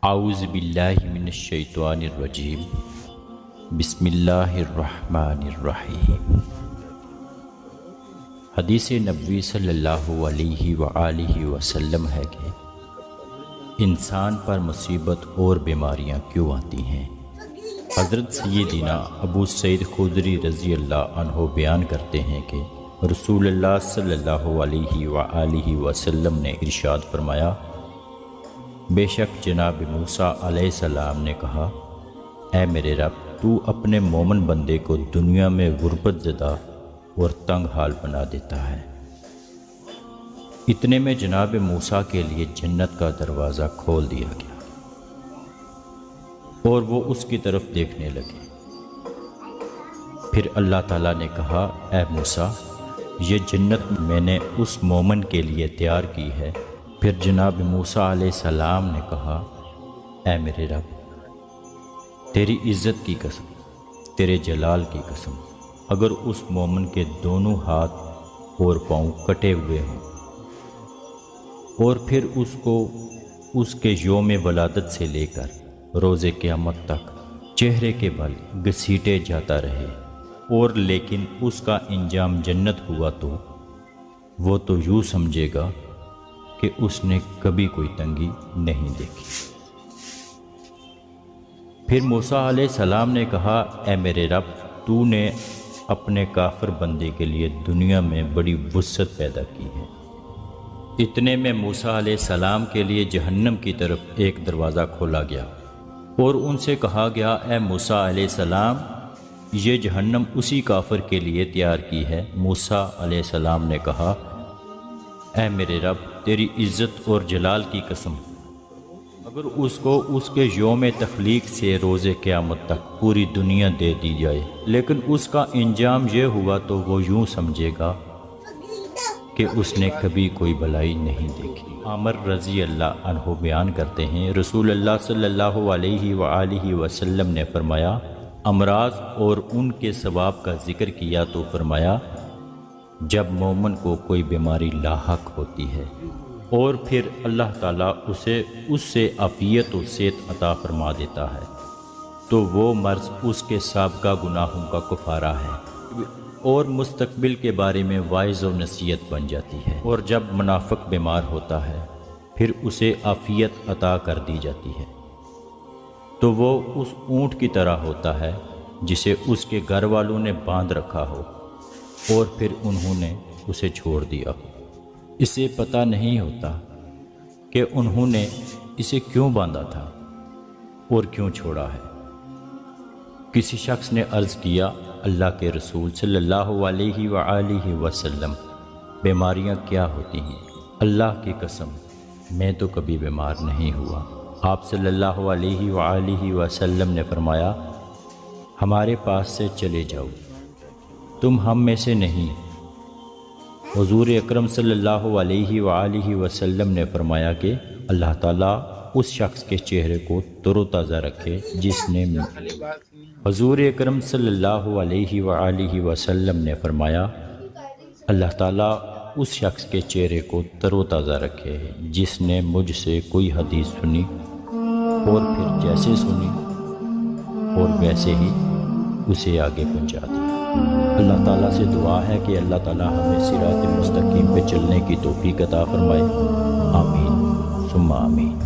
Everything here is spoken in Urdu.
اعوذ باللہ من الشیطان الرجیم بسم اللہ الرحمن الرحیم۔ حدیث نبوی صلی اللہ علیہ وآلہ وسلم ہے کہ انسان پر مصیبت اور بیماریاں کیوں آتی ہیں؟ حضرت سیدنا ابو سعید خدری رضی اللہ عنہ بیان کرتے ہیں کہ رسول اللہ صلی اللہ علیہ وآلہ وسلم نے ارشاد فرمایا، بے شک جناب موسیٰ علیہ السلام نے کہا، اے میرے رب، تو اپنے مومن بندے کو دنیا میں غربت زدہ اور تنگ حال بنا دیتا ہے۔ اتنے میں جناب موسیٰ کے لیے جنت کا دروازہ کھول دیا گیا اور وہ اس کی طرف دیکھنے لگے۔ پھر اللہ تعالیٰ نے کہا، اے موسیٰ، یہ جنت میں نے اس مومن کے لیے تیار کی ہے۔ پھر جناب موسیٰ علیہ السلام نے کہا، اے میرے رب، تیری عزت کی قسم، تیرے جلال کی قسم، اگر اس مومن کے دونوں ہاتھ اور پاؤں کٹے ہوئے ہوں اور پھر اس کو اس کے یوم ولادت سے لے کر روز قیامت تک چہرے کے بل گھسیٹے جاتا رہے اور لیکن اس کا انجام جنت ہوا تو وہ تو یوں سمجھے گا کہ اس نے کبھی کوئی تنگی نہیں دیکھی۔ پھر موسیٰ علیہ السلام نے کہا، اے میرے رب، تو نے اپنے کافر بندے کے لیے دنیا میں بڑی وسعت پیدا کی ہے۔ اتنے میں موسیٰ علیہ السلام کے لیے جہنم کی طرف ایک دروازہ کھولا گیا اور ان سے کہا گیا، اے موسیٰ علیہ السلام، یہ جہنم اسی کافر کے لیے تیار کی ہے۔ موسیٰ علیہ السلام نے کہا، اے میرے رب، تیری عزت اور جلال کی قسم، اگر اس کو اس کے یوم تخلیق سے روز قیامت تک پوری دنیا دے دی جائے لیکن اس کا انجام یہ ہوا تو وہ یوں سمجھے گا کہ اس نے کبھی کوئی بلائی نہیں دیکھی۔ عامر رضی اللہ عنہ بیان کرتے ہیں، رسول اللہ صلی اللہ علیہ وآلہ وسلم نے فرمایا، امراض اور ان کے ثواب کا ذکر کیا تو فرمایا، جب مومن کو کوئی بیماری لاحق ہوتی ہے اور پھر اللہ تعالیٰ اس سے عافیت و صحت عطا فرما دیتا ہے تو وہ مرض اس کے سابقہ گناہوں کا کفارہ ہے اور مستقبل کے بارے میں واعظ و نصیحت بن جاتی ہے۔ اور جب منافق بیمار ہوتا ہے پھر اسے عافیت عطا کر دی جاتی ہے تو وہ اس اونٹ کی طرح ہوتا ہے جسے اس کے گھر والوں نے باندھ رکھا ہو اور پھر انہوں نے اسے چھوڑ دیا ہو۔ اسے پتہ نہیں ہوتا کہ انہوں نے اسے کیوں باندھا تھا اور کیوں چھوڑا ہے۔ کسی شخص نے عرض کیا، اللہ کے رسول صلی اللہ علیہ وآلہ وسلم، بیماریاں کیا ہوتی ہیں؟ اللہ کی قسم، میں تو کبھی بیمار نہیں ہوا۔ آپ صلی اللہ علیہ وآلہ وسلم نے فرمایا، ہمارے پاس سے چلے جاؤ، تم ہم میں سے نہیں۔ حضور اکرم صلی اللہ علیہ وآلہ وسلم نے فرمایا کہ اللہ تعالیٰ اس شخص کے چہرے کو تر و تازہ رکھے جس نے حضور اکرم صلی اللہ علیہ وآلہ وسلم نے فرمایا، اللہ تعالیٰ اس شخص کے چہرے کو تر و تازہ رکھے جس نے مجھ سے کوئی حدیث سنی اور پھر جیسے سنی اور ویسے ہی اسے آگے پہنچا دیا۔ اللہ تعالیٰ سے دعا ہے کہ اللہ تعالیٰ ہمیں صراط مستقیم پہ چلنے کی توفیق عطا فرمائے۔ آمین ثم آمین۔